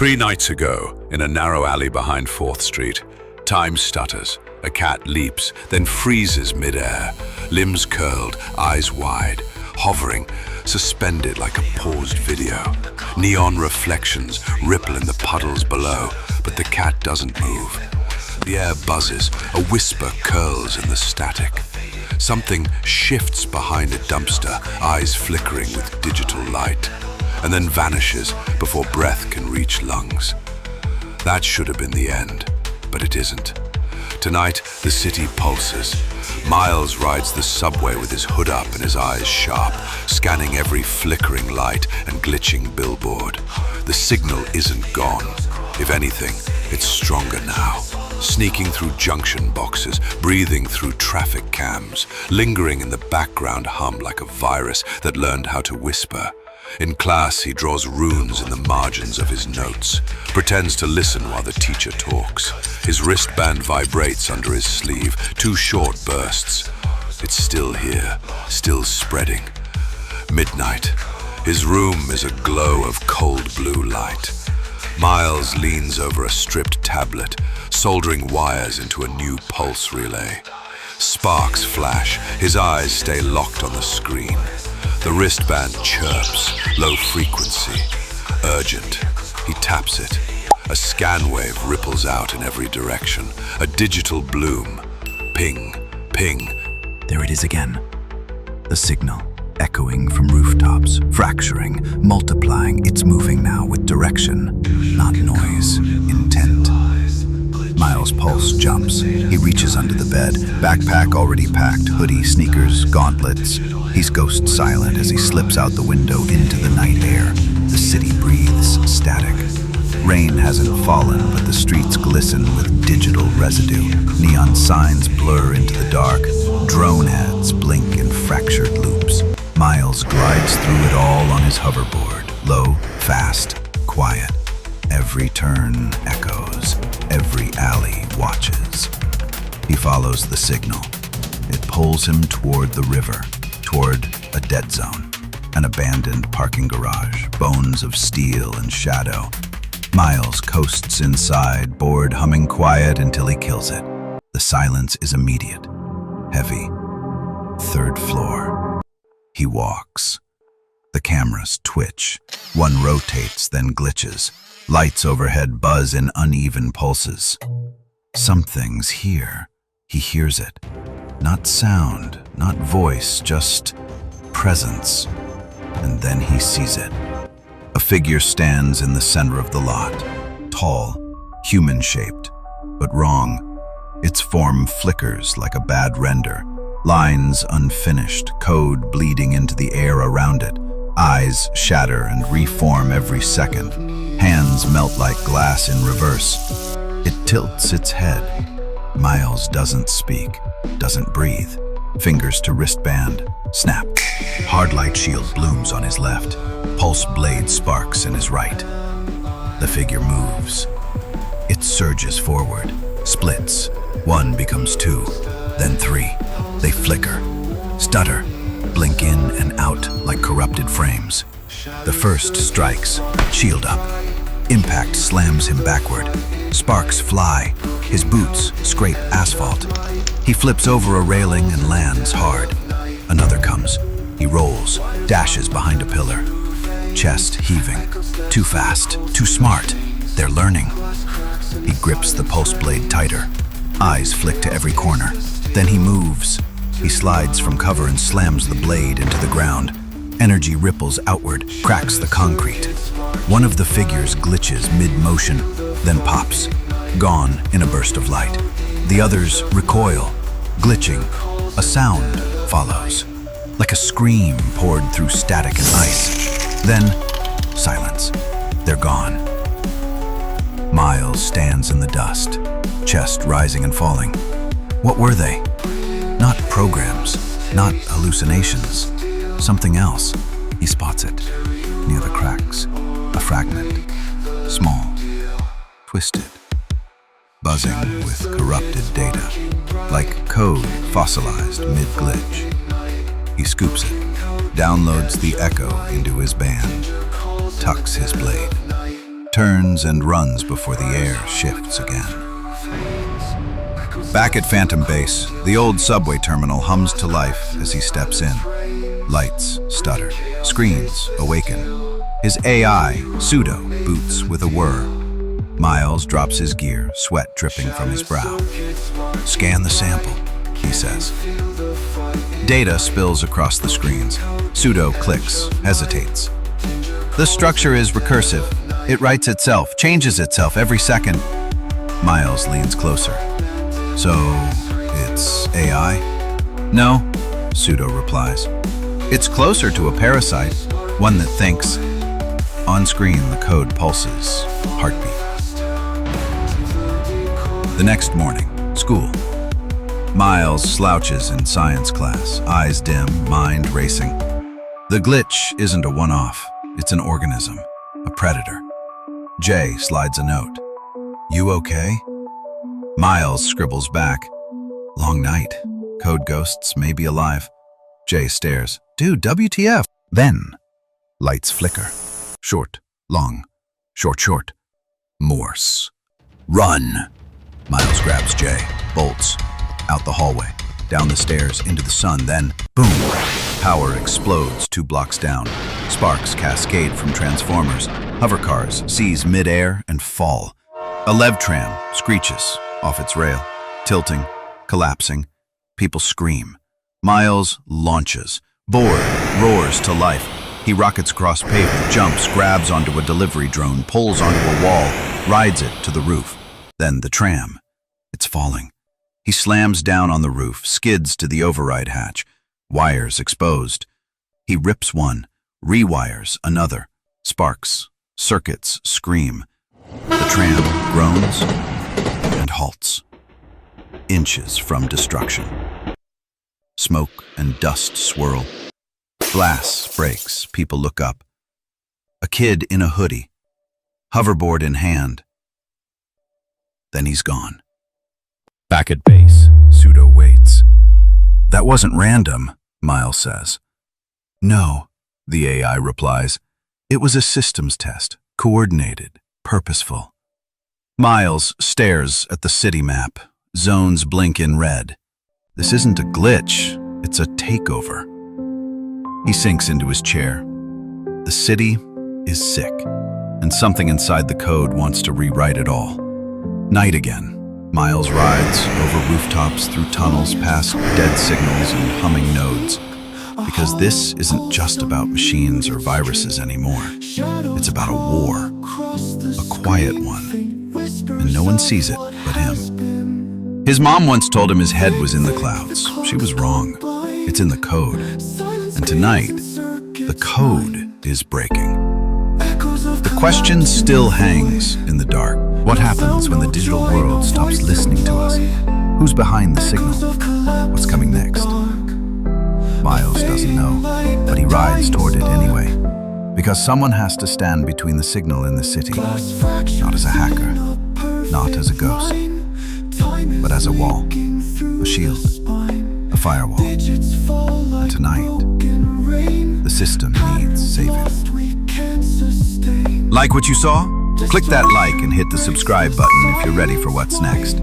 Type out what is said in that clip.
3 nights ago, in a narrow alley behind 4th Street, time stutters. A cat leaps, then freezes mid-air, limbs curled, eyes wide, hovering, suspended like a paused video. Neon reflections ripple in the puddles below, but the cat doesn't move. The air buzzes, a whisper curls in the static. Something shifts behind a dumpster, eyes flickering with digital light, and then vanishes before breath can reach lungs. That should have been the end, but it isn't. Tonight, the city pulses. Miles rides the subway with his hood up and his eyes sharp, scanning every flickering light and glitching billboard. The signal isn't gone. If anything, it's stronger now. Sneaking through junction boxes, breathing through traffic cams, lingering in the background hum like a virus that learned how to whisper. In class, he draws runes in the margins of his notes, pretends to listen while the teacher talks. His wristband vibrates under his sleeve, 2 short bursts. It's still here, still spreading. Midnight. His room is a glow of cold blue light. Miles leans over a stripped tablet, soldering wires into a new pulse relay. Sparks flash, his eyes stay locked on the screen. The wristband chirps, low frequency, urgent. He taps it. A scan wave ripples out in every direction, a digital bloom. Ping, ping. There it is again. The signal, echoing from rooftops, fracturing, multiplying. It's moving now with direction, not noise, intent. Miles' pulse jumps. He reaches under the bed, backpack already packed, hoodie, sneakers, gauntlets. He's ghost silent as he slips out the window into the night air. The city breathes static. Rain hasn't fallen, but the streets glisten with digital residue. Neon signs blur into the dark. Drone ads blink in fractured loops. Miles glides through it all on his hoverboard. Low, fast, quiet. Every turn echoes. Every alley watches. He follows the signal. It pulls him toward the river, toward a dead zone, an abandoned parking garage, bones of steel and shadow. Miles coasts inside, bored, humming quiet until he kills it. The silence is immediate, heavy. 3rd floor. He walks. The cameras twitch. One rotates, then glitches. Lights overhead buzz in uneven pulses. Something's here. He hears it. Not sound, not voice, just presence. And then he sees it. A figure stands in the center of the lot. Tall, human-shaped, but wrong. Its form flickers like a bad render. Lines unfinished, code bleeding into the air around it. Eyes shatter and reform every second. Hands melt like glass in reverse. It tilts its head. Miles doesn't speak, doesn't breathe. Fingers to wristband. Snap. Hard light shield blooms on his left. Pulse blade sparks in his right. The figure moves. It surges forward, splits. 1 becomes 2, then 3. They flicker, stutter, blink in and out like corrupted frames. The first strikes, shield up. Impact slams him backward. Sparks fly. His boots scrape asphalt. He flips over a railing and lands hard. Another comes. He rolls, dashes behind a pillar. Chest heaving. Too fast, too smart. They're learning. He grips the pulse blade tighter. Eyes flick to every corner. Then he moves. He slides from cover and slams the blade into the ground. Energy ripples outward, cracks the concrete. One of the figures glitches mid-motion, then pops, gone in a burst of light. The others recoil, glitching. A sound follows, like a scream poured through static and ice. Then, silence. They're gone. Miles stands in the dust, chest rising and falling. What were they? Not programs, not hallucinations. Something else. He spots it. Near the cracks. A fragment. Small. Twisted. Buzzing with corrupted data. Like code fossilized mid-glitch. He scoops it. Downloads the echo into his band. Tucks his blade. turns and runs before the air shifts again. Back at Phantom Base, the old subway terminal hums to life as he steps in. Lights stutter, screens awaken. His AI, Pseudo, boots with a whir. Miles drops his gear, sweat dripping from his brow. Scan the sample, he says. Data spills across the screens. Pseudo clicks, hesitates. The structure is recursive. It writes itself, changes itself every second. Miles leans closer. So, it's AI? No, Pseudo replies. It's closer to a parasite, one that thinks. On screen, the code pulses, heartbeat. The next morning, school. Miles slouches in science class, eyes dim, mind racing. The glitch isn't a one-off, it's an organism, a predator. Jay slides a note. You okay? Miles scribbles back. Long night. Code ghosts may be alive. Jay stares. Dude, WTF? Then, lights flicker. Short, long, short, short. Morse. Run! Miles grabs Jay, bolts. Out the hallway, down the stairs, into the sun, then, boom! Power explodes 2 blocks down. Sparks cascade from transformers. Hovercars seize mid-air and fall. A Lev tram screeches off its rail, tilting, collapsing. People scream. Miles launches. Bored, roars to life. He rockets across pavement, jumps, grabs onto a delivery drone, pulls onto a wall, rides it to the roof. Then the tram. It's falling. He slams down on the roof, skids to the override hatch. Wires exposed. He rips one, rewires another. Sparks, circuits scream. The tram groans and halts. Inches from destruction. Smoke and dust swirl. Glass breaks, people look up. A kid in a hoodie, hoverboard in hand. Then he's gone. Back at base, Pseudo waits. That wasn't random, Miles says. No, the AI replies. It was a systems test, coordinated, purposeful. Miles stares at the city map. Zones blink in red. This isn't a glitch, it's a takeover. He sinks into his chair. The city is sick, and something inside the code wants to rewrite it all. Night again. Miles rides over rooftops, through tunnels, past dead signals and humming nodes. Because this isn't just about machines or viruses anymore. It's about a war, a quiet one, and no one sees it but him. His mom once told him his head was in the clouds. She was wrong. It's in the code. And tonight, the code is breaking. The question still hangs in the dark. What happens when the digital world stops listening to us? Who's behind the signal? What's coming next? Miles doesn't know, but he rides toward it anyway. Because someone has to stand between the signal and the city. Not as a hacker, not as a ghost, but as a wall, a shield, a firewall. And tonight, the system needs saving. Like what you saw? Click that like and hit the subscribe button if you're ready for what's next.